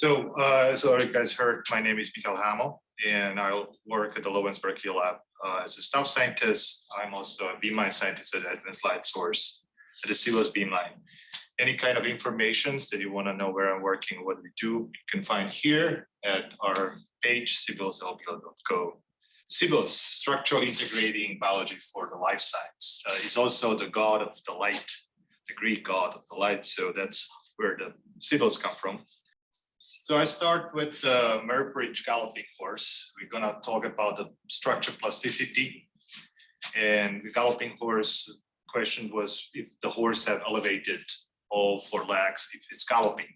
As you guys heard, my name is Michal Hammel, and I work at the Berkeley Lab as a staff scientist. I'm also a beamline scientist at Advanced Light Source at the CBOS beamline. Any kind of information that you want to know where I'm working, what we do, you can find here at our page, cbos.lpl.co. CBOS, Structural Integrating Biology for the Life Science. It's also the god of the light, the Greek god of the light. So that's where the CBOS come from. So I start with the Murbridge galloping horse. We're going to talk about the structure plasticity. And the galloping horse question was if the horse have elevated all four legs, if it's galloping.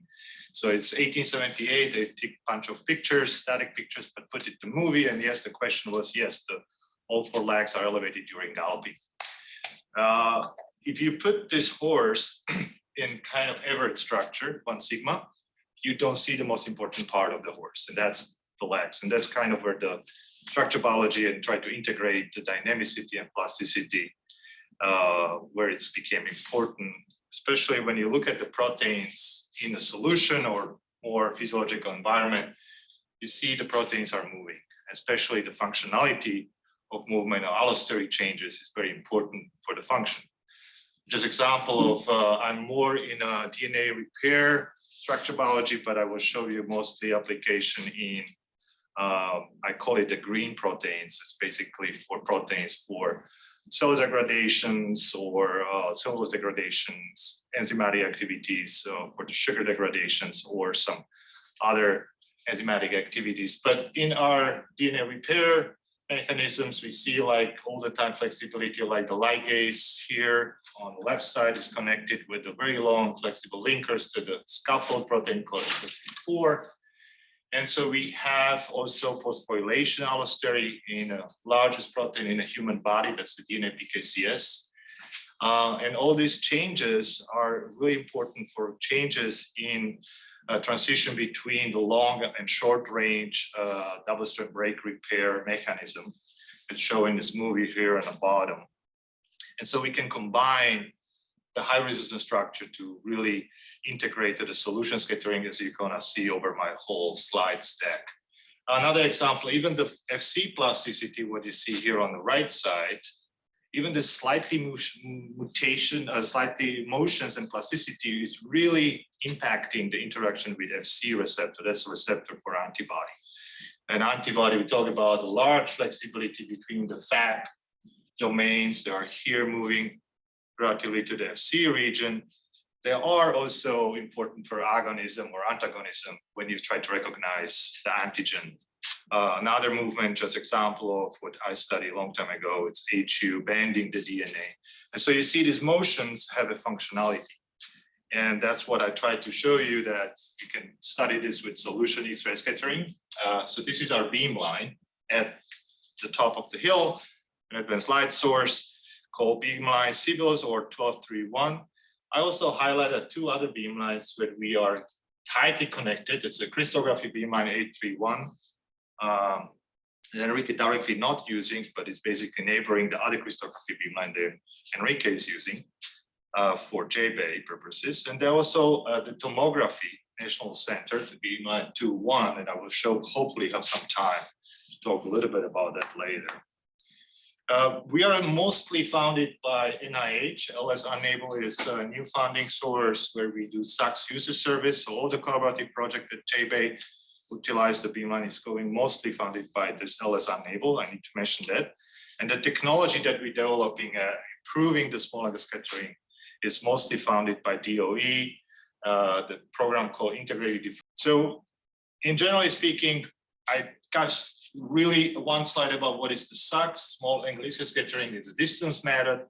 So it's 1878, they took a bunch of pictures, static pictures, but put it to movie. And yes, the question was, yes, all four legs are elevated during galloping. If you put this horse in kind of everett structure, 1 sigma, you don't see the most important part of the horse, and that's the legs. And that's kind of where the structure biology and try to integrate the dynamicity and plasticity, where it's became important, especially when you look at the proteins in a solution or more physiological environment, you see the proteins are moving, especially the functionality of movement or allosteric changes is very important for the function. Just example of, I'm more in a DNA repair structure biology, but I will show you mostly application in, I call it the green proteins. It's basically for proteins for cell degradations or cellulose degradations, enzymatic activities for the sugar degradations or some other enzymatic activities. But in our DNA repair mechanisms, we see like all the time flexibility, like the ligase here on the left side is connected with the very long flexible linkers to the scaffold protein called 4. And so we have also phosphorylation allostery in the largest protein in a human body, that's the DNA PKCS. And all these changes are really important for changes in transition between the long and short range double-strand break repair mechanism. It's showing this movie here on the bottom. And so we can combine the high resistance structure to really integrate to the solution scattering, as you're gonna see over my whole slide stack. Another example, even the FC plasticity, what you see here on the right side, even the slightly slightly motions and plasticity is really impacting the interaction with FC receptor. That's a receptor for antibody. And antibody, we talk about the large flexibility between the FAP domains that are here moving relatively to the FC region. They are also important for agonism or antagonism when you try to recognize the antigen. Another movement, just example of what I studied a long time ago, it's HU bending the DNA. And so you see these motions have a functionality. And that's what I tried to show you, that you can study this with solution X-ray scattering. So this is our beamline at the top of the hill, an Advanced Light Source called beamline CBOS or 1231. I also highlighted 2 other beamlines where we are tightly connected. It's a crystallography beamline 831. Enrique directly not using, but it's basically neighboring the other crystallography beamline there Enrique is using for JBay purposes. And there also the tomography National Center, the beamline 21, and I will show, hopefully have some time to talk a little bit about that later. We are mostly funded by NIH. LS Unable is a new funding source where we do SAXS user service. So all the collaborative project at JBay utilize the beamline is going mostly funded by this LS Unable. I need to mention that. And the technology that we're developing, improving the small angle scattering, is mostly funded by DOE, the program called Integrated Diffraction. So in generally speaking, I got really one slide about what is the SAXS, small angle X-ray scattering. It's a distance method.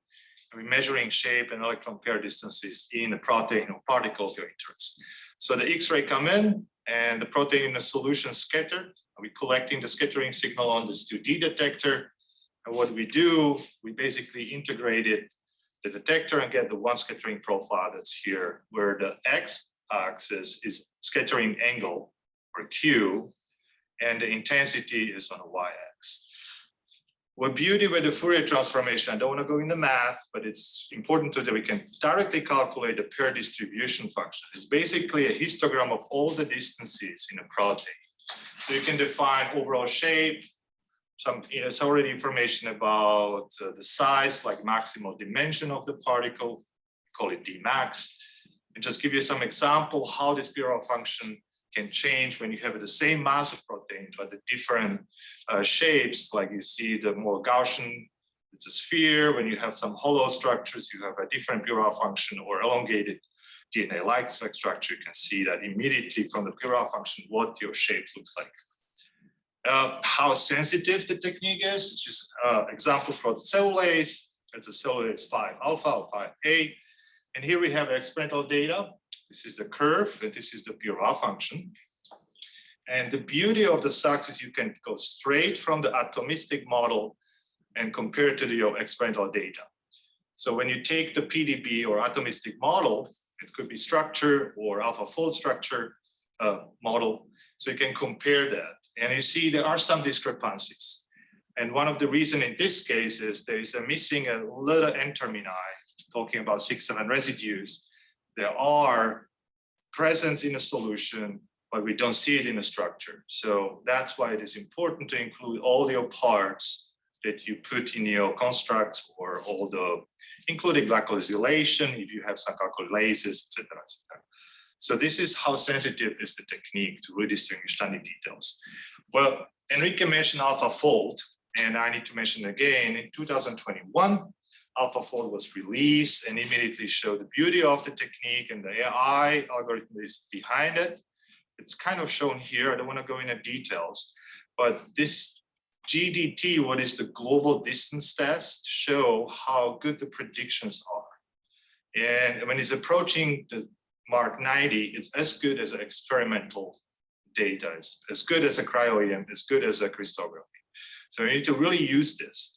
And we're measuring shape and electron pair distances in a protein or particle of your interest. So the X-ray come in and the protein in a solution scattered. We're collecting the scattering signal on this 2D detector. And what we do, we basically integrated the detector and get the one scattering profile that's here, where the x-axis is scattering angle, or Q, and the intensity is on a y-axis. What beauty with the Fourier transformation, I don't want to go into math, but it's important that we can directly calculate the pair distribution function. It's basically a histogram of all the distances in a protein. So you can define overall shape, it's already information about the size, like maximal dimension of the particle, call it Dmax, and just give you some example how this Pierre function can change when you have the same mass of protein, but the different shapes, like you see the more Gaussian, it's a sphere. When you have some hollow structures, you have a different Pierre function or elongated DNA-like structure. You can see that immediately from the Pierre function, what your shape looks like. How sensitive the technique is, it's just example for the cellulase. It's a cellulase 5-alpha or 5A. And here we have experimental data. This is the curve, and this is the Pierre function. And the beauty of the SAXS is you can go straight from the atomistic model and compare it to your experimental data. So when you take the PDB or atomistic model, it could be structure or alpha fold structure model. So you can compare that. And you see there are some discrepancies. And one of the reasons in this case is there is a missing a little N termini, talking about 6-7 residues. There are present in a solution, but we don't see it in a structure. So that's why it is important to include all your parts that you put in your constructs, or all the, including glycosylation, if you have some glycolases, etc. So this is how sensitive is the technique to really distinguish tiny details. Well, Enrique mentioned AlphaFold, and I need to mention again, in 2021, AlphaFold was released and immediately showed the beauty of the technique, and the AI algorithm is behind it. It's kind of shown here. I don't want to go into details, but this GDT, what is the global distance test, show how good the predictions are. And when it's approaching the mark 90, it's as good as experimental data, it's as good as a cryo-EM, as good as a crystallography. So you need to really use this.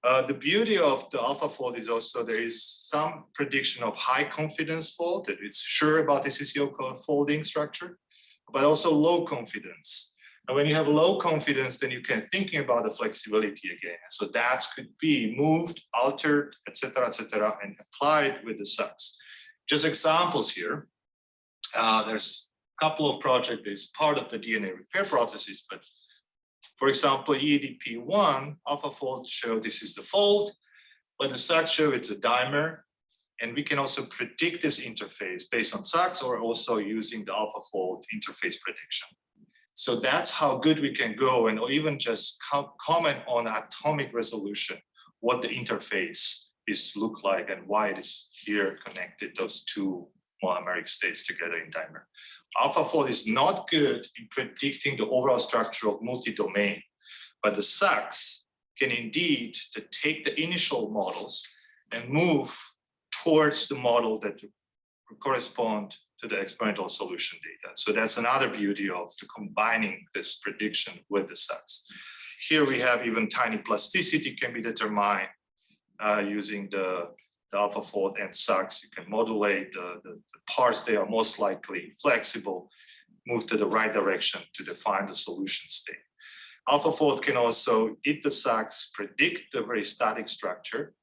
The beauty of the AlphaFold is also there is some prediction of high confidence fold, that it's sure about this is your folding structure, but also low confidence. And when you have low confidence, then you can thinking about the flexibility again. So that could be moved, altered, etc., and applied with the SAXS. Just examples here. There's a couple of projects that is part of the DNA repair processes, but for example, EDP1, AlphaFold show this is the fold, but the SAXS show it's a dimer. And we can also predict this interface based on SAXS, or also using the AlphaFold interface prediction. So that's how good we can go, and or even just comment on atomic resolution, what the interface is look like and why it is here connected those two monomeric states together in dimer. AlphaFold is not good in predicting the overall structure of multi-domain, but the SAXS can indeed to take the initial models and move towards the model that correspond to the experimental solution data. So that's another beauty of the combining this prediction with the SAXS. Here we have even tiny plasticity can be determined using the AlphaFold and SAXS. You can modulate the parts they are most likely flexible, move to the right direction to define the solution state. AlphaFold can also hit the SAXS, predict the very static structure.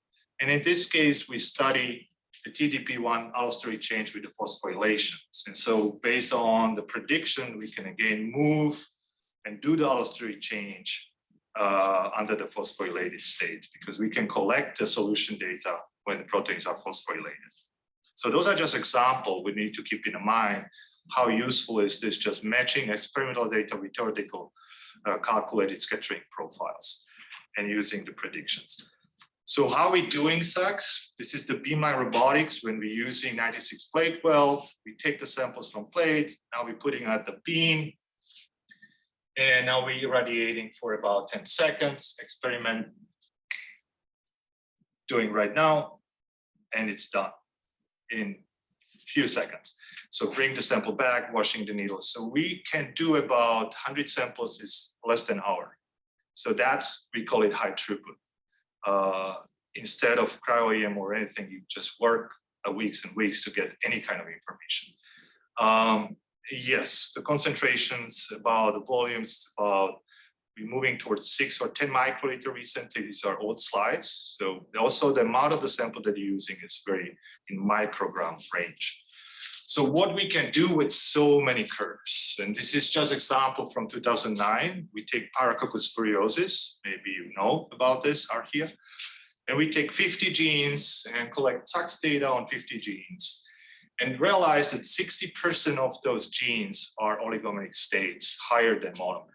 And in this case, we study the TDP1 allosteric change with the phosphorylations. And so based on the prediction, we can again move and do the allosteric change under the phosphorylated state, because we can collect the solution data when the proteins are phosphorylated. So those are just examples we need to keep in mind. How useful is this just matching experimental data with theoretical calculated scattering profiles and using the predictions. So how are we doing SAXS? This is the beamline robotics when we're using 96 plate well. We take the samples from plate, now we're putting at the beam, and now we're irradiating for about 10 seconds, experiment doing right now, and it's done in a few seconds. So bring the sample back, washing the needles. So we can do about 100 samples is less than an hour. So that's, we call it high throughput. Instead of cryo-EM or anything, you just work weeks and weeks to get any kind of information. Yes, the concentrations, about the volumes, about we're moving towards 6 or 10 microliter recently. These are old slides. So also the amount of the sample that you're using is very in microgram range. So what we can do with so many curves, and this is just example from 2009. We take Paracoccus furiosus, maybe you know about this, are here. And we take 50 genes and collect SAXS data on 50 genes and realize that 60% of those genes are oligomeric states higher than monomer.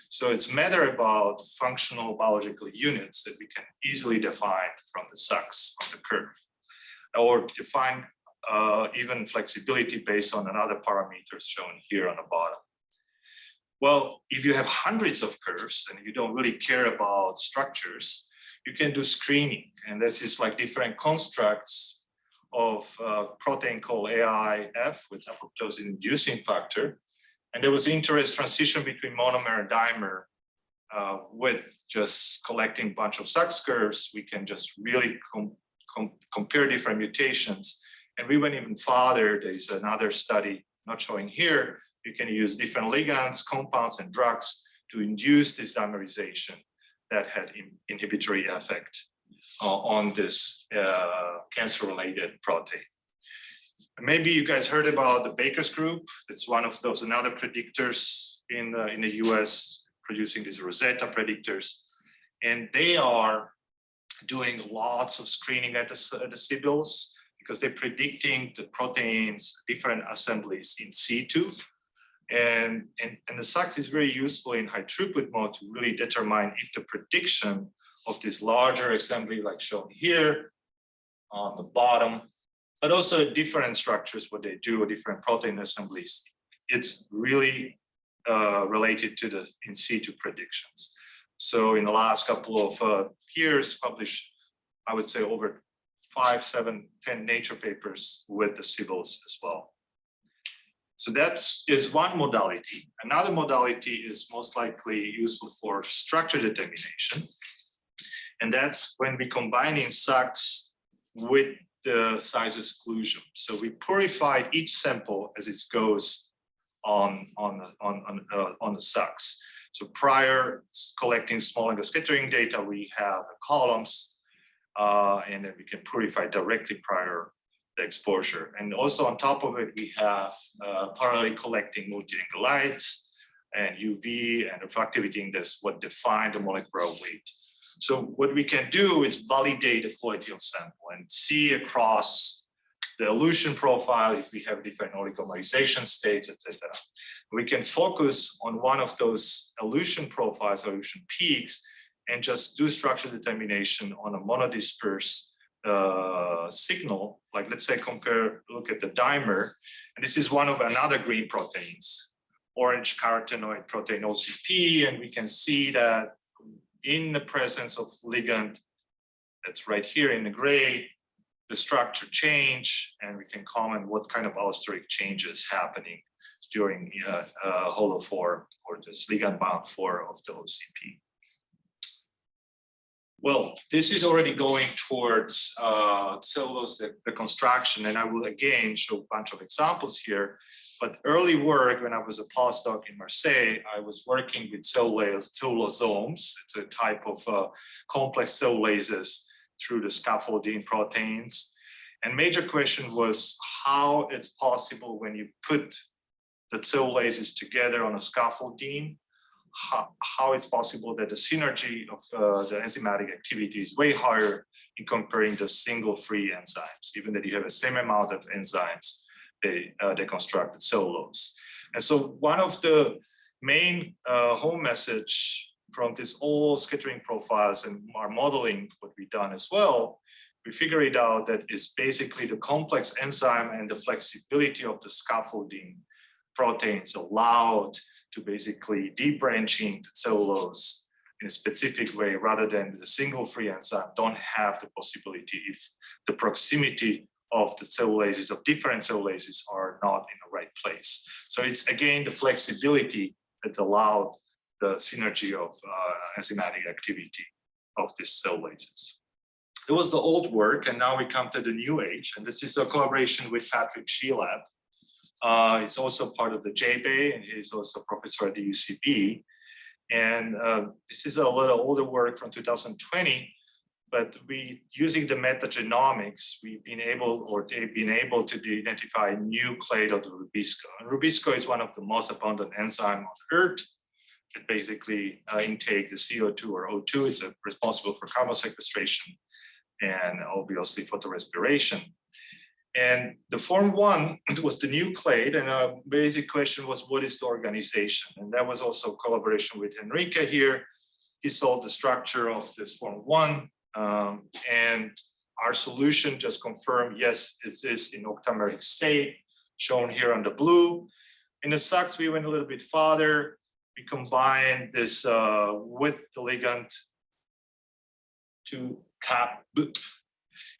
So it's a matter about functional biological units that we can easily define from the SAXS of the curve, or define even flexibility based on another parameters shown here on the bottom. Well, if you have hundreds of curves and you don't really care about structures, you can do screening. And this is like different constructs of a protein called AIF with apoptosis inducing factor. And there was interest transition between monomer and dimer with just collecting a bunch of SAXS curves. We can just really compare different mutations. And we went even farther. There's another study not showing here. You can use different ligands, compounds, and drugs to induce this dimerization that had inhibitory effect on this cancer-related protein. Maybe you guys heard about the Baker's group. It's one of those another predictors in the US producing these Rosetta predictors. And they are doing lots of screening at the sibils because they're predicting the proteins, different assemblies in situ. And the SAXS is very useful in high throughput mode to really determine if the prediction of this larger assembly, like shown here on the bottom, but also different structures, what they do, or different protein assemblies, it's really related to the in situ predictions. So in the last couple of years, published, I would say over 5, 7, 10 Nature papers with the sibils as well. So that is one modality. Another modality is most likely useful for structure determination. And that's when we combining SAXS with the size exclusion. So we purified each sample as it goes on the SAXS. So prior collecting small angle scattering data, we have columns, and then we can purify directly prior the exposure. And also on top of it, we have parallelly collecting multi-angle lights and UV and refractivity index, what define the molecular weight. So what we can do is validate the quality of sample and see across the elution profile if we have different oligomerization states, etc. We can focus on one of those elution profiles, elution peaks, and just do structure determination on a monodisperse signal. Like let's say look at the dimer, and this is one of another green proteins, orange carotenoid protein OCP, and we can see that in the presence of ligand, that's right here in the gray, the structure change, and we can comment what kind of allosteric changes happening during holo 4 or this ligand bound 4 of the OCP. Well, this is already going towards cellulose, the construction, and I will again show a bunch of examples here. But early work, when I was a postdoc in Marseille, I was working with cellulosomes. It's a type of complex cellulases through the scaffolding proteins. And major question was how it's possible when you put the cellulases together on a scaffolding, how it's possible that the synergy of the enzymatic activity is way higher in comparing the single free enzymes, even that you have the same amount of enzymes, they construct the cellulose. And so one of the main home message from this all scattering profiles and our modeling, what we've done as well, we figured it out that it's basically the complex enzyme and the flexibility of the scaffolding proteins allowed to basically debranching the cellulose in a specific way rather than the single free enzyme don't have the possibility if the proximity of the cellulases of different cellulases are not in the right place. So it's again the flexibility that allowed the synergy of enzymatic activity of these cellulases. It was the old work, and now we come to the new age, and this is a collaboration with Patrick Sheelab. He's also part of the JBay, and he's also a professor at the UCB. And this is a little older work from 2020, but using the metagenomics, they've been able to identify new clade of the rubisco. And rubisco is one of the most abundant enzymes on Earth. It basically intake the CO2 or O2 is responsible for carbon sequestration and obviously photorespiration. And the form 1 was the new clade, and a basic question was, what is the organization? And that was also collaboration with Enrique here. He solved the structure of this form 1, and our solution just confirmed, yes, it is in octameric state, shown here on the blue. In the SAXS, we went a little bit farther. We combined this with the ligand to cap.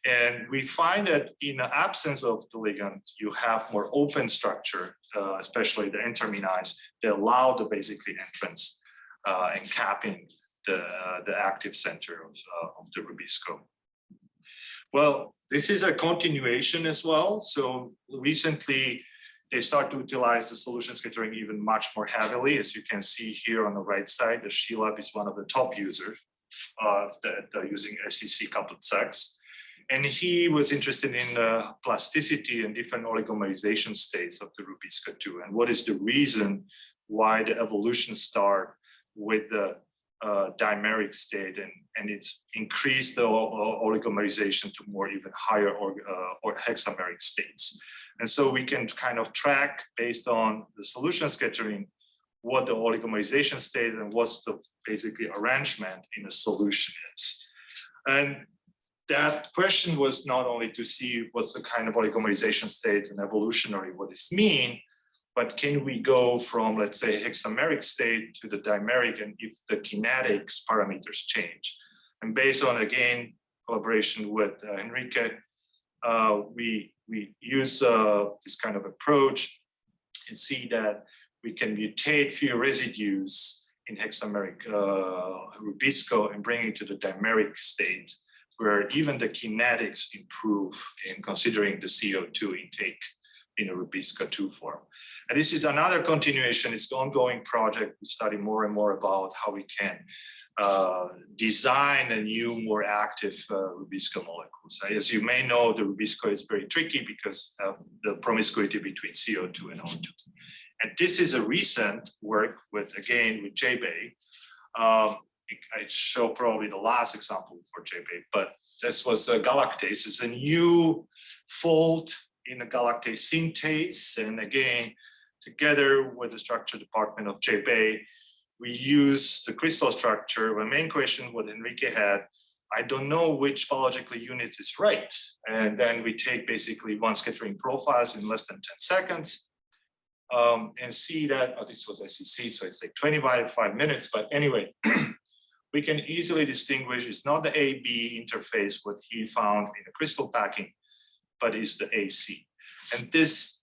And we find that in the absence of the ligand, you have more open structure, especially the N-terminines, that allow the basically entrance and capping the active center of the rubisco. Well, this is a continuation as well. So recently, they start to utilize the solution scattering even much more heavily. As you can see here on the right side, the SheLab is one of the top users of using SEC coupled SAXS. And he was interested in plasticity and different oligomerization states of the rubisco 2. And what is the reason why the evolution start with the dimeric state and it's increased the oligomerization to more even higher or hexameric states. And so we can kind of track based on the solution scattering what the oligomerization state and what's the basically arrangement in a solution is. And that question was not only to see what's the kind of oligomerization state and evolutionary, what this mean, but can we go from, let's say, hexameric state to the dimeric, and if the kinetics parameters change. And based on, again, collaboration with Enrique, we use this kind of approach and see that we can mutate few residues in hexameric rubisco and bring it to the dimeric state, where even the kinetics improve in considering the CO2 intake in a rubisco 2 form. And this is another continuation. It's an ongoing project. We study more and more about how we can design a new, more active rubisco molecules. As you may know, the rubisco is very tricky because of the promiscuity between CO2 and O2. And this is a recent work with, again, with JBay. I show probably the last example for JBay, but this was a galactase. It's a new fold in a galactase synthase. And again, together with the structure department of JBay, we use the crystal structure. The main question what Enrique had, I don't know which biological unit is right. And then we take basically one scattering profiles in less than 10 seconds and see that, oh, this was SEC, so it's like 25 minutes, but anyway, we can easily distinguish it's not the AB interface, what he found in the crystal packing, but it's the AC. And this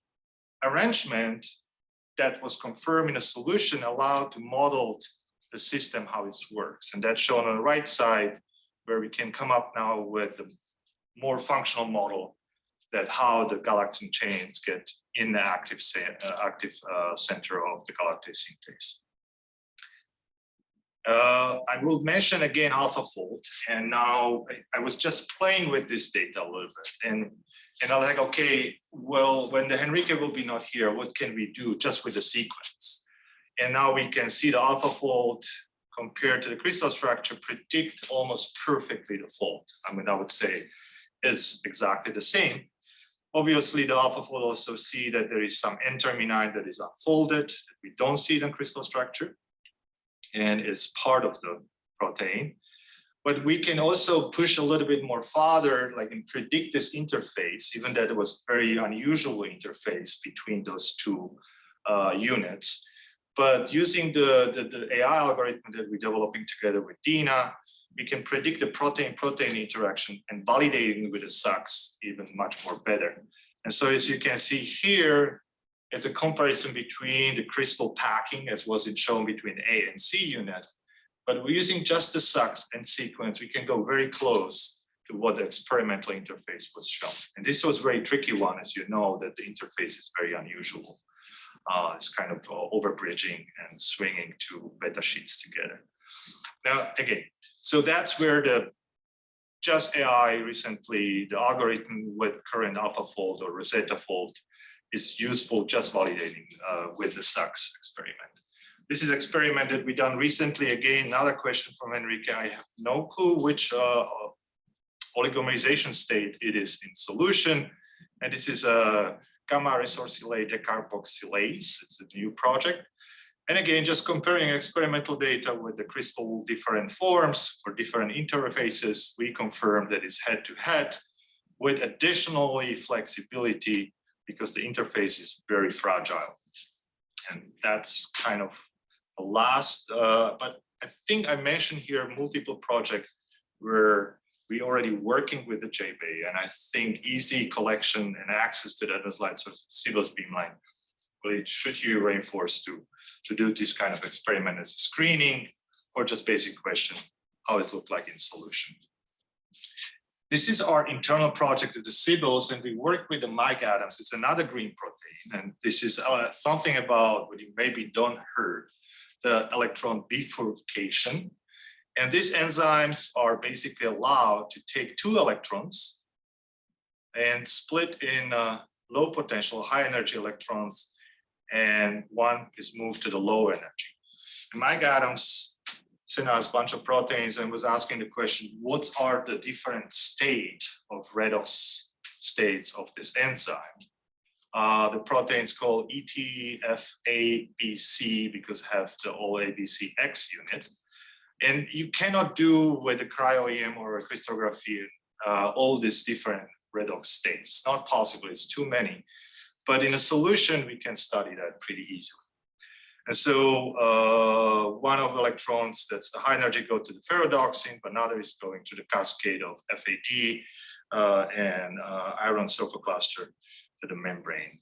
arrangement that was confirmed in a solution allowed to model the system, how it works. And that's shown on the right side, where we can come up now with a more functional model that how the galactine chains get in the active center of the galactase synthase. I will mention again AlphaFold, and now I was just playing with this data a little bit, and I was like, okay, well, when the Enrique will be not here, what can we do just with the sequence? And now we can see the AlphaFold compared to the crystal structure predict almost perfectly the fold. I mean, I would say is exactly the same. Obviously, the AlphaFold also see that there is some N-termini that is unfolded that we don't see in crystal structure and is part of the protein. But we can also push a little bit more farther, like and predict this interface, even that it was very unusual interface between those two units. But using the AI algorithm that we're developing together with Dina, we can predict the protein-protein interaction and validating with the SAXS even much more better. And so as you can see here, it's a comparison between the crystal packing as was shown between A and C unit. But we're using just the SAXS and sequence, we can go very close to what the experimental interface was shown. And this was a very tricky one, as you know, that the interface is very unusual. It's kind of overbridging and swinging two beta sheets together. Now, again, so that's where the Just AI recently, the algorithm with current AlphaFold or Rosetta Fold is useful just validating with the SAXS experiment. This is experiment that we done recently. Again, another question from Enrique. I have no clue which oligomerization state it is in solution. And this is a gamma resorcylate decarboxylase. It's a new project. And again, just comparing experimental data with the crystal different forms or different interfaces, we confirm that it's head-to-head with additionally flexibility because the interface is very fragile. And that's kind of the last, but I think I mentioned here multiple projects where we already working with the JBay, and I think easy collection and access to that as light source CBOS beamline really should you reinforce to do this kind of experiment as a screening or just basic question, how it looked like in solution. This is our internal project with the CBOS, and we work with the mic atoms. It's another green protein, and this is something about what you maybe don't heard, the electron bifurcation. And these enzymes are basically allowed to take two electrons and split in low potential, high energy electrons, and one is moved to the low energy. And Mike Adams sent us a bunch of proteins and was asking the question, what are the different state of redox states of this enzyme? The proteins called ETFABC because have the OABCX unit. And you cannot do with the cryo-EM or crystallography all these different redox states. It's not possible, it's too many. But in a solution, we can study that pretty easily. And so one of the electrons, that's the high energy, go to the ferrodoxin, but another is going to the cascade of FAD and iron sulfur cluster to the membrane.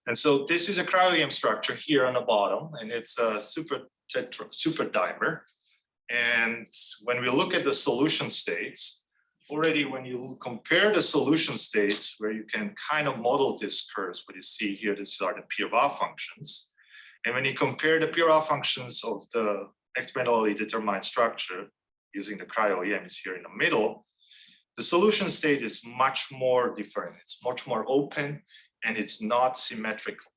And so this is a cryo-EM structure here on the bottom, and it's a super dimer. And when we look at the solution states, already when you compare the solution states where you can kind of model these curves, what you see here, these are the Pirwa functions. And when you compare the Pirwa functions of the experimentally determined structure using the cryo-EM is here in the middle, the solution state is much more different. It's much more open and it's not symmetrical.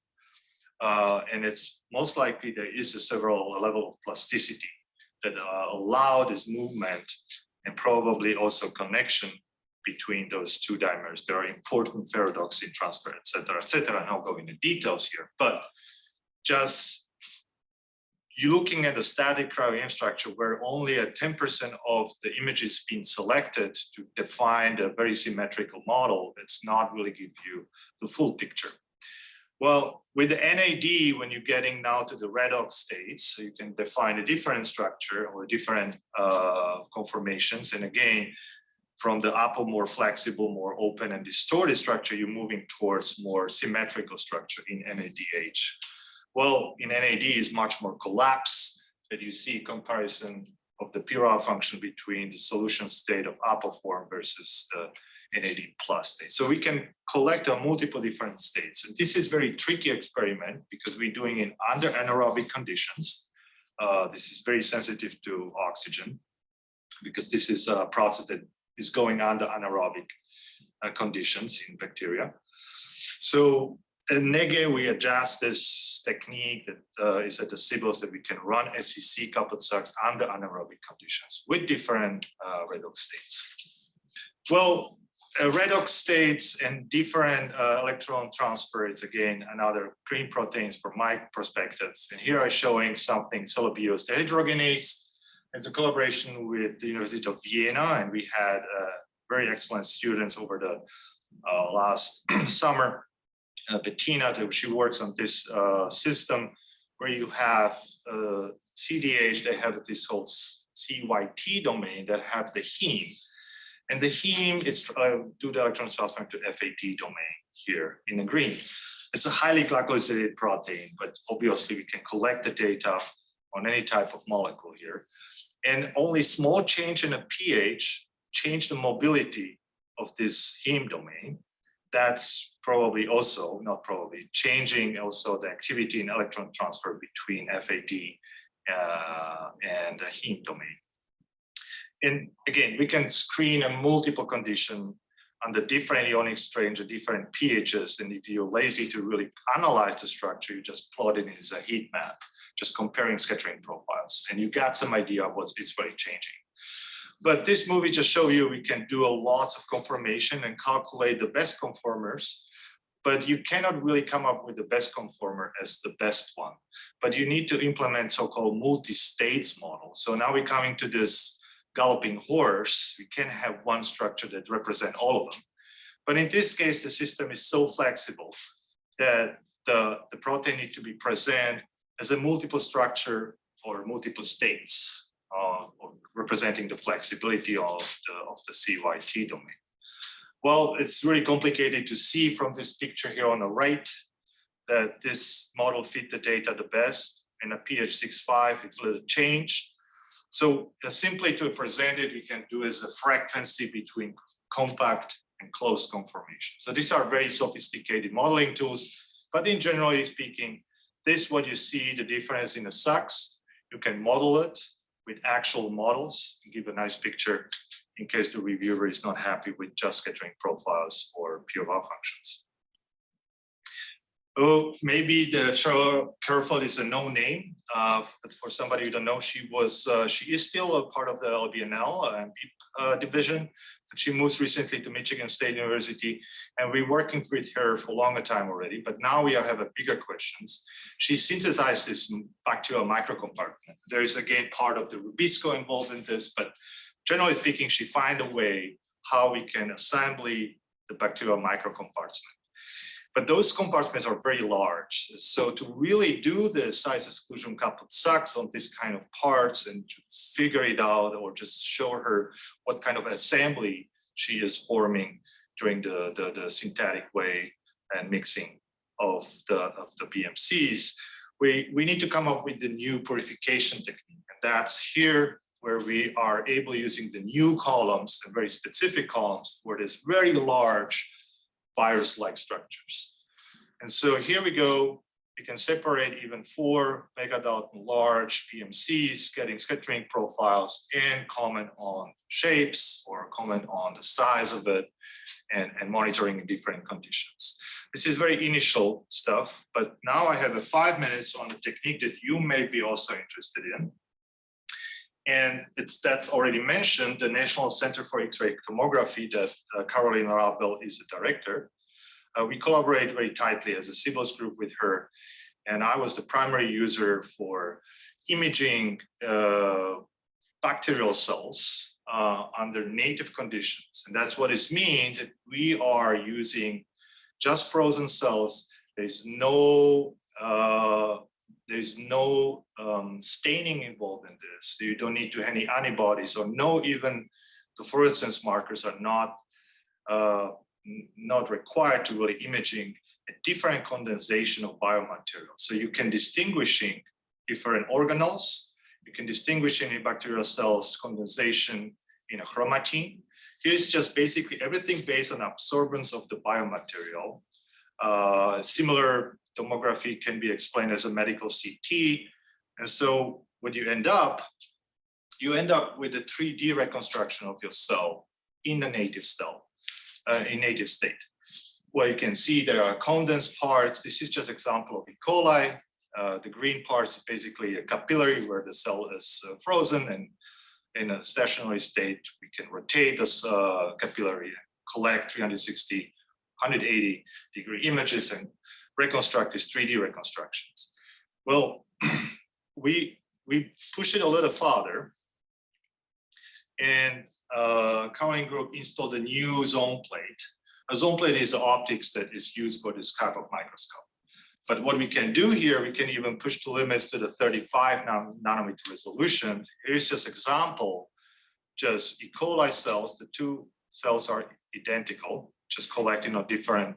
And it's most likely there is a several level of plasticity that allow this movement and probably also connection between those two dimers. There are important ferrodoxin transfer, et cetera, and I'll go into details here. But just you looking at the static cryo-EM structure where only a 10% of the images being selected to define a very symmetrical model, that's not really give you the full picture. Well, with the NAD, when you're getting now to the redox states, so you can define a different structure or different conformations. And again, from the upper, more flexible, more open and distorted structure, you're moving towards more symmetrical structure in NADH. Well, in NAD is much more collapse that you see comparison of the Pirwa function between the solution state of upper form versus the NAD plus state. So we can collect multiple different states. And this is very tricky experiment because we're doing it under anaerobic conditions. This is very sensitive to oxygen because this is a process that is going under anaerobic conditions in bacteria. So in NEGE, we adjust this technique that is at the CBOS that we can run SEC coupled SAXS under anaerobic conditions with different redox states. Well, redox states and different electron transfer is again another green proteins from my perspective. And here I'm showing something Celebios dehydrogenase. It's a collaboration with the University of Vienna, and we had very excellent students over the last summer. Bettina, she works on this system where you have CDH, they have this whole CYT domain that have the heme. And the heme is do the electron transfer to FAD domain here in the green. It's a highly glycosylated protein, but obviously we can collect the data on any type of molecule here. And only small change in the pH change the mobility of this heme domain. That's probably also, not probably, changing also the activity in electron transfer between FAD and the heme domain. And again, we can screen a multiple condition under different ionic strains or different pHs. And if you're lazy to really analyze the structure, you just plot it as a heat map, just comparing scattering profiles. And you got some idea of what's really changing. But this movie just show you we can do a lot of conformation and calculate the best conformers, but you cannot really come up with the best conformer as the best one. But you need to implement so-called multi-states model. So now we're coming to this galloping horse. We can have one structure that represents all of them. But in this case, the system is so flexible that the protein need to be present as a multiple structure or multiple states, or representing the flexibility of the CYT domain. Well, it's really complicated to see from this picture here on the right that this model fit the data the best. In a pH 6.5, it's a little changed. So simply to present it, we can do as a frequency between compact and closed conformation. So these are very sophisticated modeling tools, but in generally speaking, this is what you see the difference in the SAXS. You can model it with actual models and give a nice picture in case the reviewer is not happy with just scattering profiles or pure Wow functions. Oh, maybe the Cheryl Kerfoot is a no name, but for somebody who don't know, she is still a part of the LBNL division, but she moves recently to Michigan State University, and we're working with her for a longer time already, but now we have a bigger questions. She synthesizes bacterial microcompartment. There is again part of the Rubisco involved in this, but generally speaking, she find a way how we can assemble the bacterial microcompartment. But those compartments are very large. So to really do the size exclusion coupled SAXS on this kind of parts and to figure it out or just show her what kind of assembly she is forming during the synthetic way and mixing of the BMCs, we need to come up with the new purification technique. And that's here where we are able using the new columns and very specific columns for this very large virus-like structures. And so here we go, we can separate even 4 megadalton large PMCs, getting scattering profiles and comment on shapes or comment on the size of it and monitoring in different conditions. This is very initial stuff, but now I have 5 minutes on the technique that you may be also interested in. And that's already mentioned, the National Center for X-ray Tomography that Carolina Rabel is the director. We collaborate very tightly as a CBOS group with her. And I was the primary user for imaging bacterial cells under native conditions. And that's what it means that we are using just frozen cells. There's no staining involved in this. You don't need to have any antibodies or even the fluorescence markers are not required to really imaging a different condensation of biomaterials. So you can distinguishing different organelles. You can distinguish in bacterial cells condensation in a chromatin. Here's just basically everything based on absorbance of the biomaterial. Similar tomography can be explained as a medical CT. And so what you end up with a 3D reconstruction of your cell in the native cell, in native state. Where you can see there are condensed parts. This is just example of E. coli. The green parts is basically a capillary where the cell is frozen, and in a stationary state, we can rotate this capillary and collect 360, 180 degree images and reconstruct these 3D reconstructions. Well, we push it a little farther, and Caroline Group installed a new zone plate. A zone plate is the optics that is used for this type of microscope. But what we can do here, we can even push the limits to the 35 nanometer resolution. Here's just example, just E. coli cells. The 2 cells are identical, just collecting on different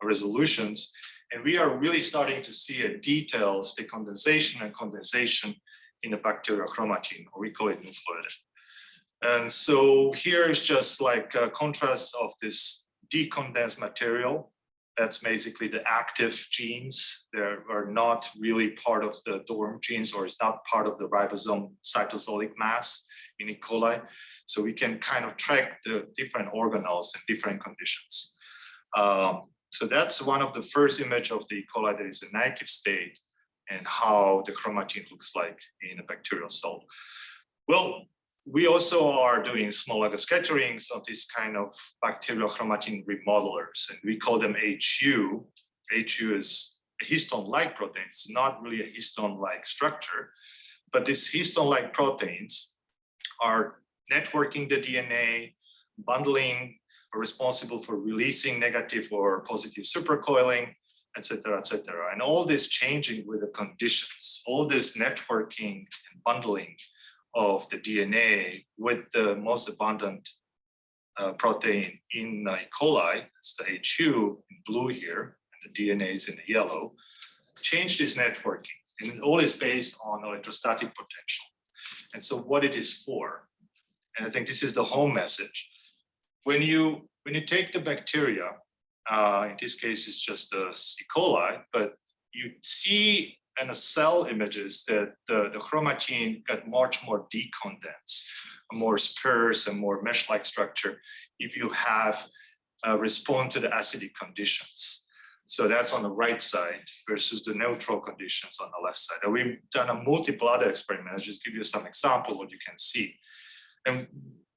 resolutions. And we are really starting to see a details, the condensation and condensation in the bacterial chromatin, or we call it nucleated. And so here is just like a contrast of this decondensed material That's basically the active genes. They are not really part of the dorm genes, or it's not part of the ribosome cytosolic mass in E. coli. So we can kind of track the different organelles in different conditions. So that's one of the first image of the E. coli that is in active state and how the chromatin looks like in a bacterial cell. Well, we also are doing small agar scatterings of this kind of bacterial chromatin remodelers, and we call them HU. HU is a histone-like protein. It's not really a histone-like structure, but these histone-like proteins are networking the DNA, bundling, are responsible for releasing negative or positive supercoiling, et cetera, et cetera. And all this changing with the conditions, all this networking and bundling of the DNA with the most abundant protein in E. coli, it's the HU in blue here, and the DNA is in the yellow, change this networking. And it all is based on electrostatic potential. And so what it is for, and I think this is the home message. When you take the bacteria, in this case it's just the E. coli, but you see in the cell images that the chromatin got much more decondensed, more sparse and more mesh-like structure if you have respond to the acidic conditions. So that's on the right side versus the neutral conditions on the left side. And we've done a multiple other experiments. I'll just give you some example what you can see. And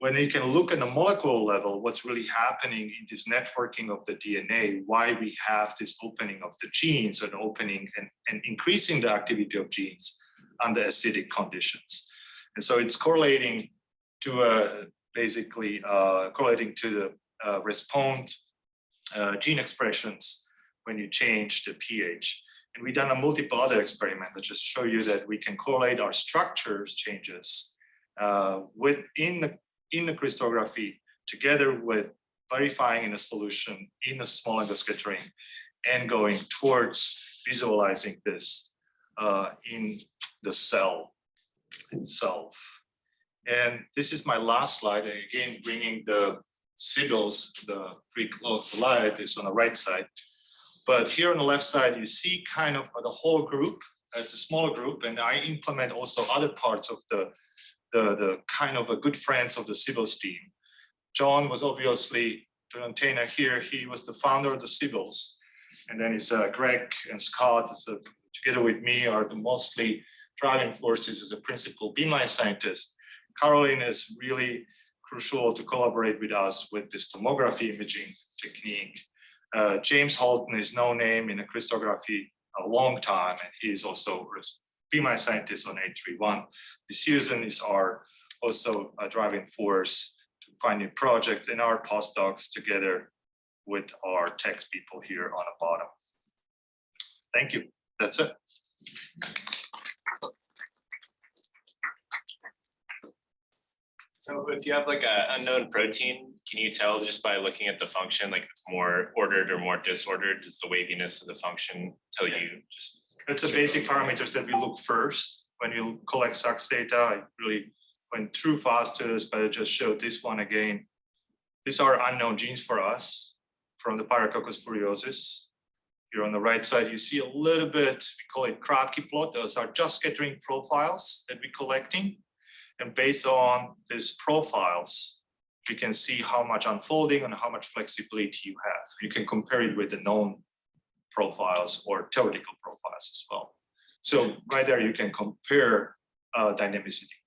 when you can look at the molecular level, what's really happening in this networking of the DNA, why we have this opening of the genes and opening and increasing the activity of genes under acidic conditions. And so it's correlating to basically correlating to the response gene expressions when you change the pH. And we've done a multiple other experiment that just show you that we can correlate our structures changes in the crystallography together with verifying in a solution in a small agar scattering and going towards visualizing this in the cell itself. And this is my last slide. And again, bringing the sibyls, the Greek slide is on the right side. But here on the left side, you see kind of the whole group. It's a smaller group, and I implement also other parts of the kind of a good friends of the Sibyls team. John was obviously the maintainer here. He was the founder of the Sibyls. And then it's Greg and Scott, together with me, are the mostly driving forces as a principal beamline scientist. Caroline is really crucial to collaborate with us with this tomography imaging technique. James Holton is no name in the crystallography a long time, and he is also beamline scientist on 831. Susan is also a driving force to find new project, and our postdocs together with our text people here on the bottom. Thank you. That's it. So if you have like an unknown protein, can you tell just by looking at the function, like it's more ordered or more disordered? Is the waviness of the function tell you just? It's the basic parameters that we look first when you collect SAXS data. I really went through fast to this, but I just showed this one again. These are unknown genes for us from the Pyrococcus furiosus. Here on the right side, you see a little bit, we call it Kratky plot. Those are just scattering profiles that we're collecting. And based on these profiles, you can see how much unfolding and how much flexibility you have. You can compare it with the known profiles or theoretical profiles as well. So right there, you can compare dynamicity.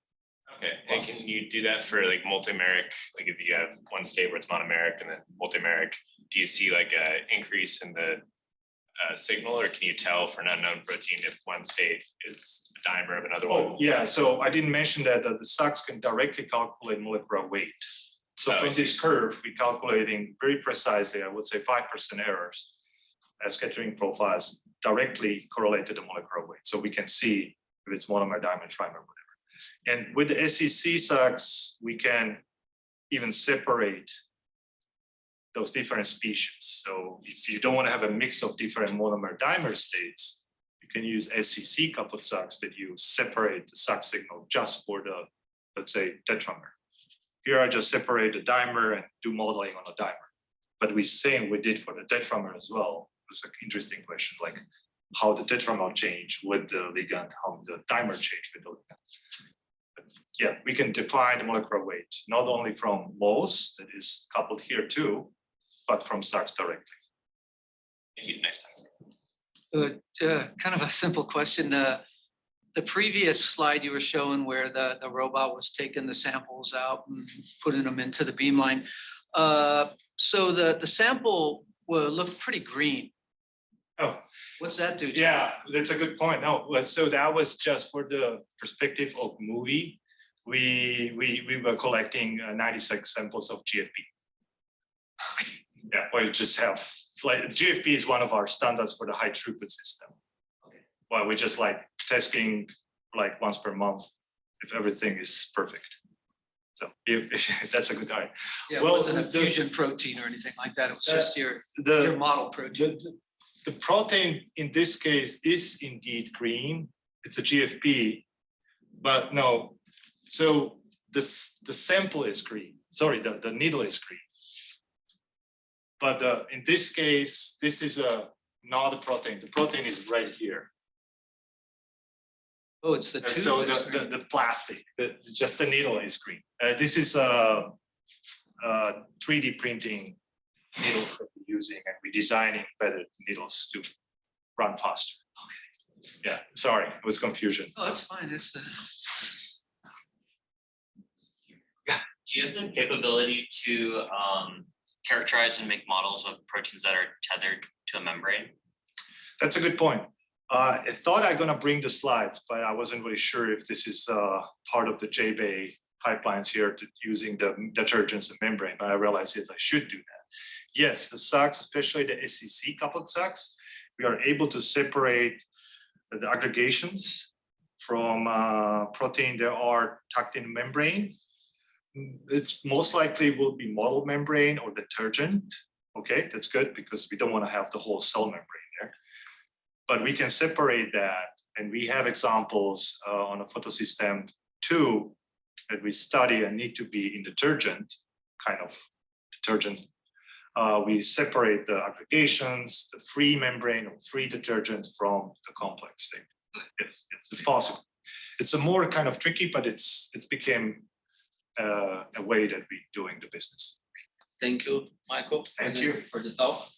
Okay, and can you do that for like multimeric? Like if you have one state where it's monomeric and then multimeric, do you see like an increase in the signal, or can you tell for an unknown protein if one state is a dimer of another one? Oh, yeah, so I didn't mention that the SAXS can directly calculate molecular weight. So from this curve, we're calculating very precisely, I would say 5% errors as scattering profiles directly correlate to the molecular weight. So we can see if it's monomer, dimer, trimer, whatever. And with the SEC SAXS, we can even separate those different species. So if you don't want to have a mix of different monomer dimer states, you can use SEC coupled SAXS that you separate the SAXS signal just for the, let's say, tetramer. Here I just separate the dimer and do modeling on the dimer. But we same we did for the tetramer as well. It's an interesting question, like how the tetramer change with the ligand, how the dimer change with the ligand. But yeah, we can define the molecular weight not only from moles that is coupled here too, but from SAXS directly. Thank you. Nice time. Kind of a simple question. The previous slide you were showing where the robot was taking the samples out and putting them into the beamline. So the sample will look pretty green. Oh, What's that do to yeah, that's a good point. No, so that was just for the perspective of movie. We were collecting 96 samples of GFP. Yeah, we just have like GFP is one of our standards for the high throughput system. Okay. Well, we're just like testing like once per month if everything is perfect. So that's a good idea. Yeah, well, it wasn't a fusion protein or anything like that. It was just your model protein. The protein in this case is indeed green. It's a GFP, but no. So the sample is green. Sorry, the needle is green. But in this case, this is not a protein. The protein is right here. Oh, it's the tube. So the plastic, just the needle is green. This is a 3D printing needles that we're using, and we're designing better needles to run faster. Okay. Yeah, sorry, it was confusion. Oh, that's fine. It's Do you have the capability to characterize and make models of proteins that are tethered to a membrane? That's a good point. I thought I'm gonna bring the slides, but I wasn't really sure if this is part of the JBay pipelines here to using the detergents and membrane, but I realized yes, I should do that. Yes, the SAXS, especially the SEC coupled SAXS, we are able to separate the aggregations from protein that are tucked in membrane. It's most likely will be model membrane or detergent. Okay, that's good because we don't want to have the whole cell membrane there. But we can separate that, and we have examples on a photosystem too that we study and need to be in detergent, kind of detergents. We separate the aggregations, the free membrane or free detergent from the complex state. Yes, yes, it's possible. It's a more kind of tricky, but it's became a way that we're doing the business. Thank you, Michael. Thank you for the talk.